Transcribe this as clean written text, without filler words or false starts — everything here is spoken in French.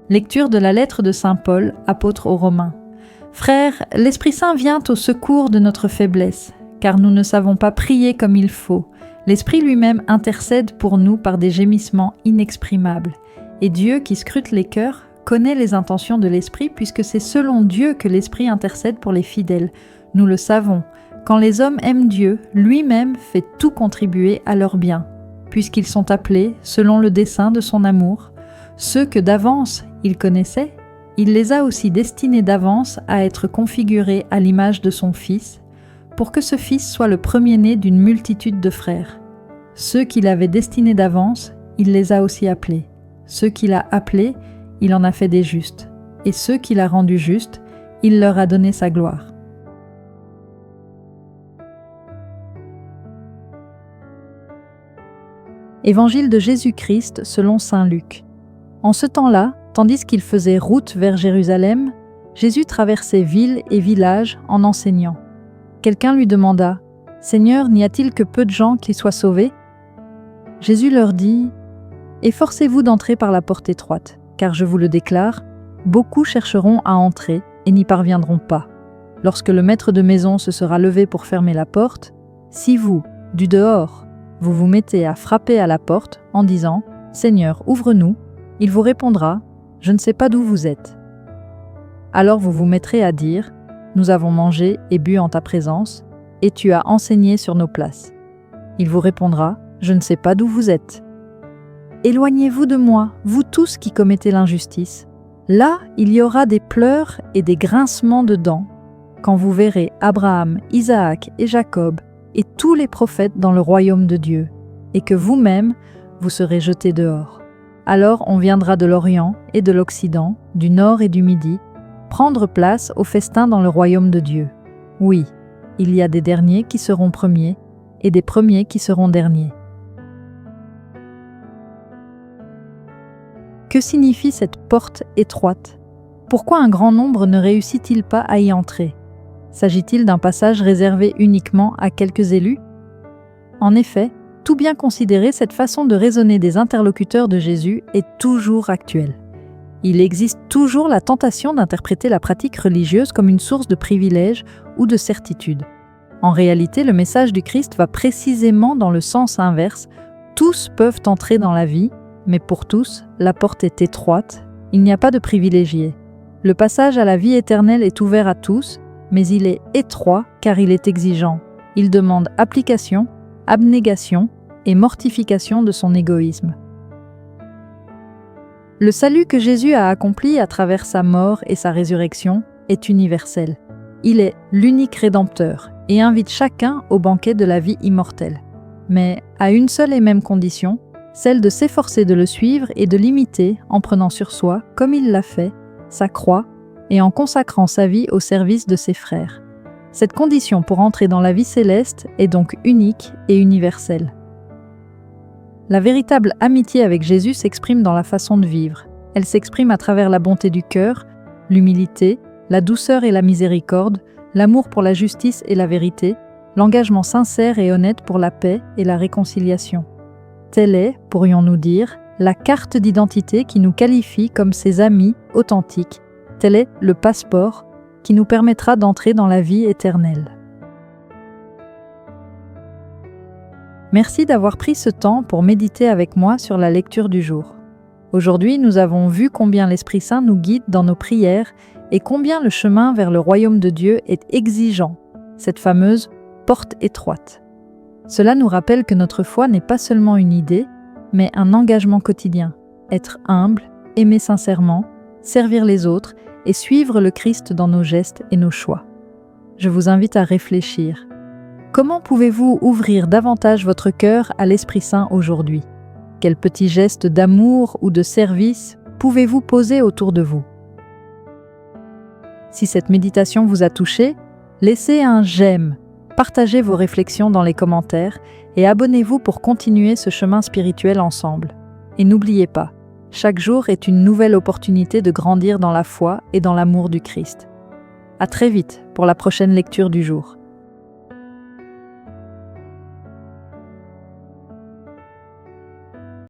Lecture de la lettre de saint Paul, apôtre aux Romains. Frères, l'Esprit Saint vient au secours de notre faiblesse, car nous ne savons pas prier comme il faut. L'Esprit lui-même intercède pour nous par des gémissements inexprimables. Et Dieu, qui scrute les cœurs, connaît les intentions de l'Esprit, puisque c'est selon Dieu que l'Esprit intercède pour les fidèles. Nous le savons. Quand les hommes aiment Dieu, lui-même fait tout contribuer à leur bien, puisqu'ils sont appelés selon le dessein de son amour. Ceux que d'avance il connaissait, il les a aussi destinés d'avance à être configurés à l'image de son Fils, pour que ce Fils soit le premier-né d'une multitude de frères. Ceux qu'il avait destinés d'avance, il les a aussi appelés. Ceux qu'il a appelés, il en a fait des justes. Et ceux qu'il a rendus justes, il leur a donné sa gloire. Évangile de Jésus-Christ selon saint Luc. En ce temps-là, tandis qu'il faisait route vers Jérusalem, Jésus traversait villes et villages en enseignant. Quelqu'un lui demanda « Seigneur, n'y a-t-il que peu de gens qui soient sauvés ?» Jésus leur dit « Efforcez-vous d'entrer par la porte étroite, car je vous le déclare, beaucoup chercheront à entrer et n'y parviendront pas. Lorsque le maître de maison se sera levé pour fermer la porte, si vous, du dehors, vous vous mettez à frapper à la porte en disant « Seigneur, ouvre-nous », il vous répondra « Je ne sais pas d'où vous êtes ». Alors vous vous mettrez à dire « Nous avons mangé et bu en ta présence, et tu as enseigné sur nos places ». Il vous répondra « Je ne sais pas d'où vous êtes ». Éloignez-vous de moi, vous tous qui commettez l'injustice. Là, il y aura des pleurs et des grincements de dents, quand vous verrez Abraham, Isaac et Jacob, et tous les prophètes dans le royaume de Dieu, et que vous-même, vous serez jetés dehors. Alors on viendra de l'Orient et de l'Occident, du Nord et du Midi, prendre place au festin dans le royaume de Dieu. Oui, il y a des derniers qui seront premiers, et des premiers qui seront derniers. Que signifie cette porte étroite? Pourquoi un grand nombre ne réussit-il pas à y entrer? S'agit-il d'un passage réservé uniquement à quelques élus? En effet, tout bien considéré, cette façon de raisonner des interlocuteurs de Jésus est toujours actuelle. Il existe toujours la tentation d'interpréter la pratique religieuse comme une source de privilèges ou de certitude. En réalité, le message du Christ va précisément dans le sens inverse. Tous peuvent entrer dans la vie, mais pour tous, la porte est étroite, il n'y a pas de privilégiés. Le passage à la vie éternelle est ouvert à tous, mais il est étroit car il est exigeant. Il demande application, abnégation et mortification de son égoïsme. Le salut que Jésus a accompli à travers sa mort et sa résurrection est universel. Il est l'unique Rédempteur et invite chacun au banquet de la vie immortelle. Mais à une seule et même condition, celle de s'efforcer de le suivre et de l'imiter en prenant sur soi, comme il l'a fait, sa croix et en consacrant sa vie au service de ses frères. Cette condition pour entrer dans la vie céleste est donc unique et universelle. La véritable amitié avec Jésus s'exprime dans la façon de vivre. Elle s'exprime à travers la bonté du cœur, l'humilité, la douceur et la miséricorde, l'amour pour la justice et la vérité, l'engagement sincère et honnête pour la paix et la réconciliation. Telle est, pourrions-nous dire, la carte d'identité qui nous qualifie comme ses amis authentiques. Tel est le passeport qui nous permettra d'entrer dans la vie éternelle. Merci d'avoir pris ce temps pour méditer avec moi sur la lecture du jour. Aujourd'hui, nous avons vu combien l'Esprit Saint nous guide dans nos prières et combien le chemin vers le royaume de Dieu est exigeant, cette fameuse porte étroite. Cela nous rappelle que notre foi n'est pas seulement une idée, mais un engagement quotidien. Être humble, aimer sincèrement, servir les autres et suivre le Christ dans nos gestes et nos choix. Je vous invite à réfléchir. Comment pouvez-vous ouvrir davantage votre cœur à l'Esprit Saint aujourd'hui? Quels petits gestes d'amour ou de service pouvez-vous poser autour de vous? Si cette méditation vous a touché, laissez un j'aime, partagez vos réflexions dans les commentaires et abonnez-vous pour continuer ce chemin spirituel ensemble. Et n'oubliez pas, chaque jour est une nouvelle opportunité de grandir dans la foi et dans l'amour du Christ. À très vite pour la prochaine lecture du jour.